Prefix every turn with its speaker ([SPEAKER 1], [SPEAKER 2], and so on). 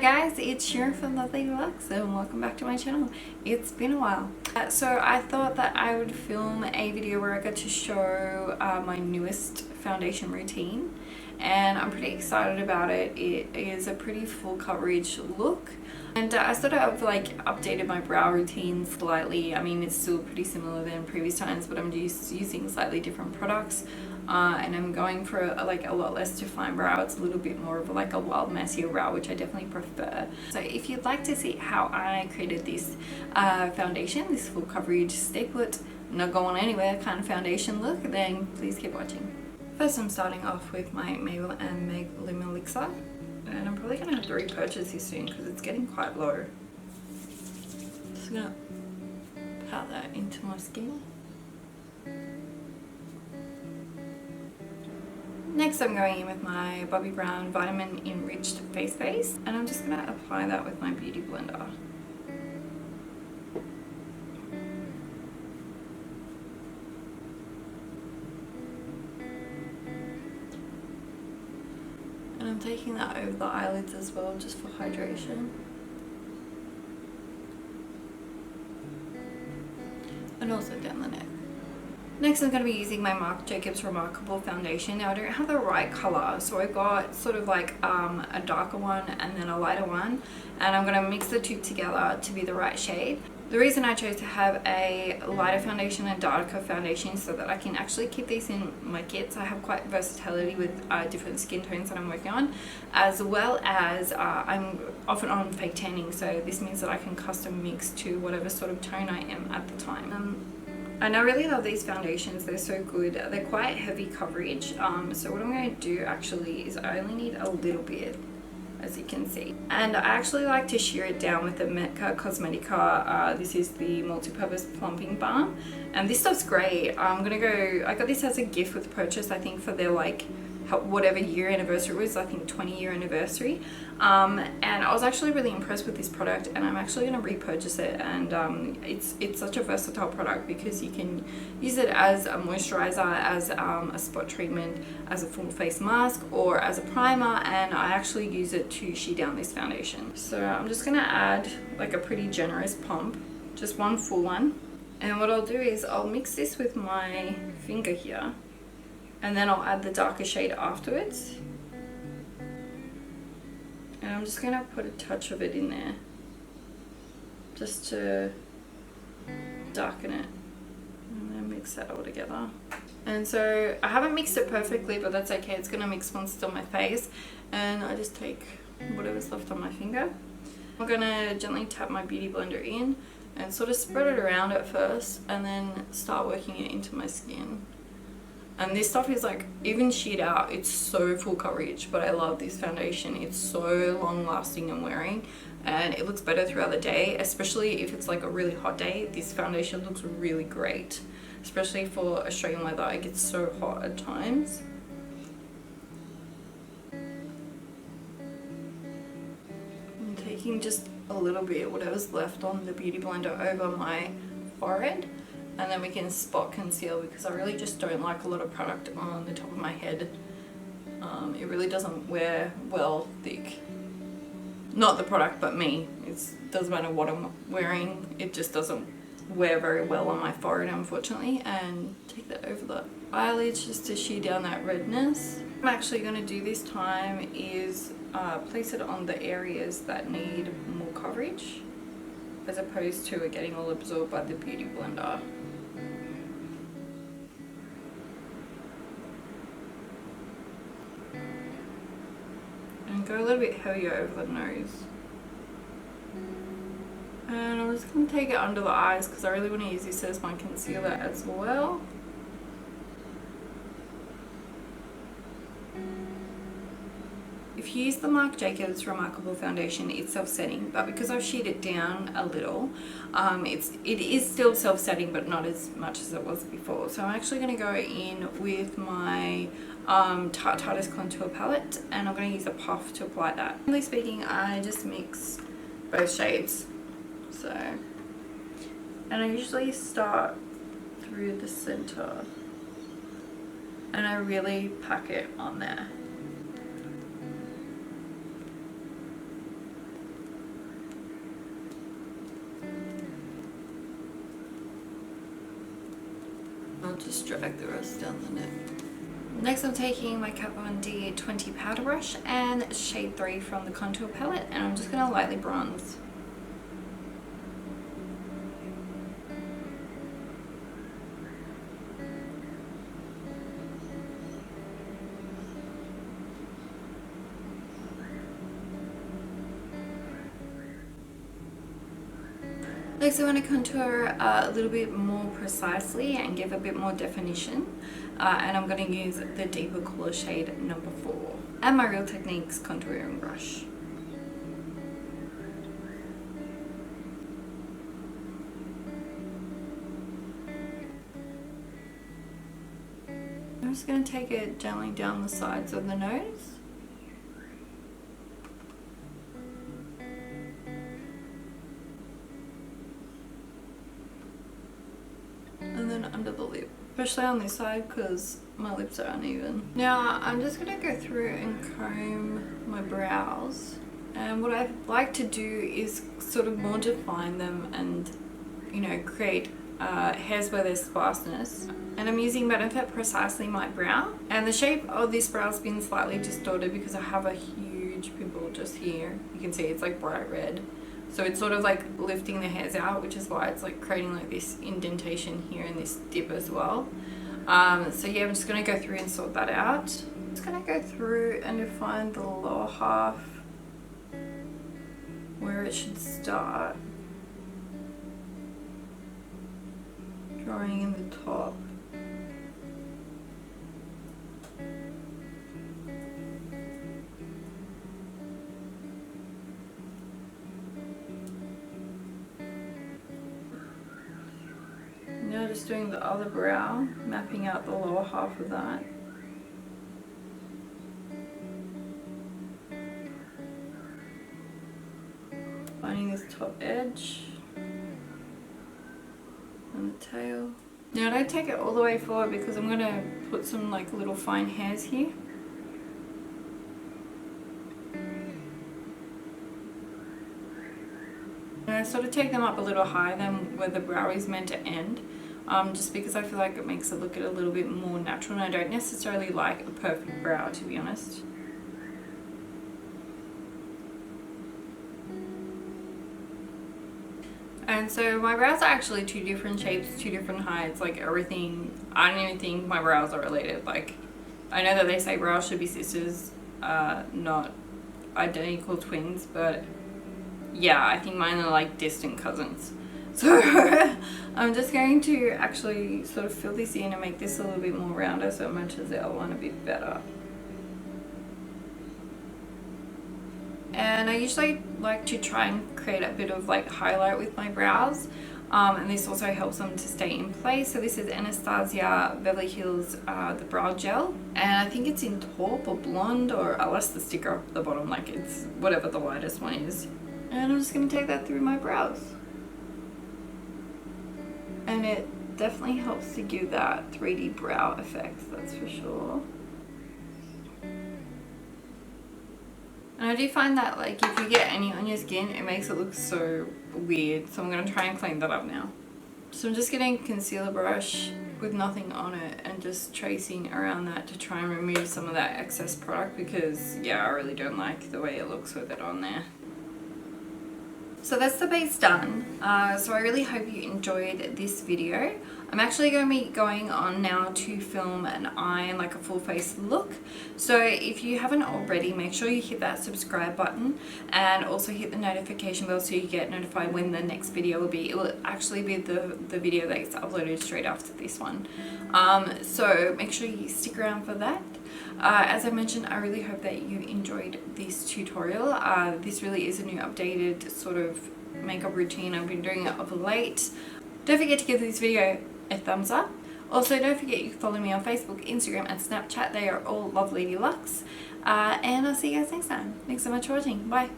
[SPEAKER 1] guys, it's Serum from Little Luxes and welcome back to my channel. It's been a while. So I thought that I would film a video where I got to show my newest foundation routine, and I'm pretty excited about it. It is a pretty full coverage look, and I sort of like updated my brow routine slightly. I mean, it's still pretty similar than previous times, but I'm just using slightly different products. And I'm going for a lot less defined brow. It's a little bit more of like a wild, messier brow, which I definitely prefer. So if you'd like to see how I created this foundation, this full coverage, stay put, not going anywhere kind of foundation look, then please keep watching. First, I'm starting off with my Mabel and Lumilixar, and I'm probably going to have to repurchase this soon because it's getting quite low. Just going to pat that into my skin. Next, I'm going in with my Bobbi Brown Vitamin Enriched Face Base, and I'm just going to apply that with my Beauty Blender. And I'm taking that over the eyelids as well, just for hydration. And also down the neck. Next, I'm going to be using my Marc Jacobs Remarkable foundation. Now, I don't have the right color, so I got sort of like a darker one and then a lighter one, and I'm going to mix the two together to be the right shade. The reason I chose to have a lighter foundation and darker foundation is so that I can actually keep these in my kits. I have quite versatility with different skin tones that I'm working on, as well as I'm often on fake tanning, so this means that I can custom mix to whatever sort of tone I am at the time. And I really love these foundations. They're so good. They're quite heavy coverage. So what I'm going to do actually is I only need a little bit, as you can see. And I actually like to shear it down with the Mecca Cosmetica. This is the multi-purpose plumping balm. And this stuff's great. I got this as a gift with purchase, I think for their whatever year anniversary it was, I think 20-year anniversary. And I was actually really impressed with this product, and I'm actually going to repurchase it. And it's such a versatile product because you can use it as a moisturizer, as a spot treatment, as a full face mask, or as a primer, and I actually use it to sheer down this foundation. So I'm just going to add like a pretty generous pump, just one full one. And what I'll do is I'll mix this with my finger here, and then I'll add the darker shade afterwards. And I'm just going to put a touch of it in there just to darken it, and then mix that all together. And so I haven't mixed it perfectly, but that's okay. It's going to mix once it's on my face, and I just take whatever's left on my finger. I'm going to gently tap my Beauty Blender in and sort of spread it around at first, and then start working it into my skin. And this stuff is like, even sheared out, it's so full coverage, but I love this foundation. It's so long lasting and wearing, and it looks better throughout the day, especially if it's like a really hot day. This foundation looks really great, especially for Australian weather. It gets so hot at times. I'm taking just a little bit, whatever's left on the Beauty Blender, over my forehead. And then we can spot conceal, because I really just don't like a lot of product on the top of my head. It really doesn't wear well thick. Not the product, but me. It doesn't matter what I'm wearing, it just doesn't wear very well on my forehead, unfortunately. And take that over the eyelids just to sheer down that redness. What I'm actually going to do this time is place it on the areas that need more coverage, as opposed to it getting all absorbed by the Beauty Blender. And go a little bit heavier over the nose. And I'm just going to take it under the eyes because I really want to use this as my concealer as well. If you use the Marc Jacobs Remarkable foundation, it's self-setting, but because I've sheared it down a little, it is still self-setting, but not as much as it was before. So I'm actually going to go in with my Tarteist contour palette, and I'm going to use a puff to apply that. Generally speaking, I just mix both shades. So, and I usually start through the center, and I really pack it on there. just drag the rest down the neck. Next I'm taking my Kat Von D 20 powder brush and shade 3 from the contour palette, and I'm just going to lightly bronze. Next I want to contour a little bit more precisely and give a bit more definition, and I'm going to use the deeper cooler shade number 4 and my Real Techniques contouring brush. I'm just going to take it gently down the sides of the nose. And then under the lip, especially on this side because my lips are uneven. Now I'm just going to go through and comb my brows, and what I like to do is sort of more define them and, you know, create hairs where there's sparseness. And I'm using Benefit Precisely My Brow, and the shape of this brow has been slightly distorted because I have a huge pimple just here. You can see it's like bright red. So it's sort of like lifting the hairs out, which is why it's like creating like this indentation here and this dip as well. So yeah, I'm just going to go through and sort that out. I'm just going to go through and define the lower half where it should start. Drawing in the top. Now just doing the other brow, mapping out the lower half of that. Finding this top edge and the tail. Now don't take it all the way forward because I'm going to put some like little fine hairs here. And I sort of take them up a little higher than where the brow is meant to end, just because I feel like it makes it look a little bit more natural, and I don't necessarily like a perfect brow, to be honest. And so my brows are actually two different shapes, two different heights, like everything. I don't even think my brows are related. Like, I know that they say brows should be sisters, not identical twins, but yeah, I think mine are like distant cousins. So I'm just going to actually sort of fill this in and make this a little bit more rounder so it matches the other one a bit better. And I usually like to try and create a bit of like highlight with my brows, and this also helps them to stay in place. So this is Anastasia Beverly Hills the brow gel, and I think it's in taupe or blonde, or unless the sticker up at the bottom, like it's whatever the lightest one is. And I'm just going to take that through my brows, and it definitely helps to give that 3D brow effect, that's for sure. And I do find that like if you get any on your skin, it makes it look so weird. So I'm going to try and clean that up now. So I'm just getting a concealer brush with nothing on it and just tracing around that to try and remove some of that excess product, because yeah, I really don't like the way it looks with it on there. So that's the base done. So I really hope you enjoyed this video. I'm actually going to be going on now to film an eye and like a full face look. So if you haven't already, make sure you hit that subscribe button and also hit the notification bell so you get notified when the next video will be. It will actually be the video that gets uploaded straight after this one. So make sure you stick around for that. As I mentioned, I really hope that you enjoyed this tutorial. This really is a new updated sort of makeup routine. I've been doing it of late. Don't forget to give this video a thumbs up. Also, don't forget you can follow me on Facebook, Instagram and Snapchat. They are all Little Luxes. And I'll see you guys next time. Thanks so much for watching. Bye.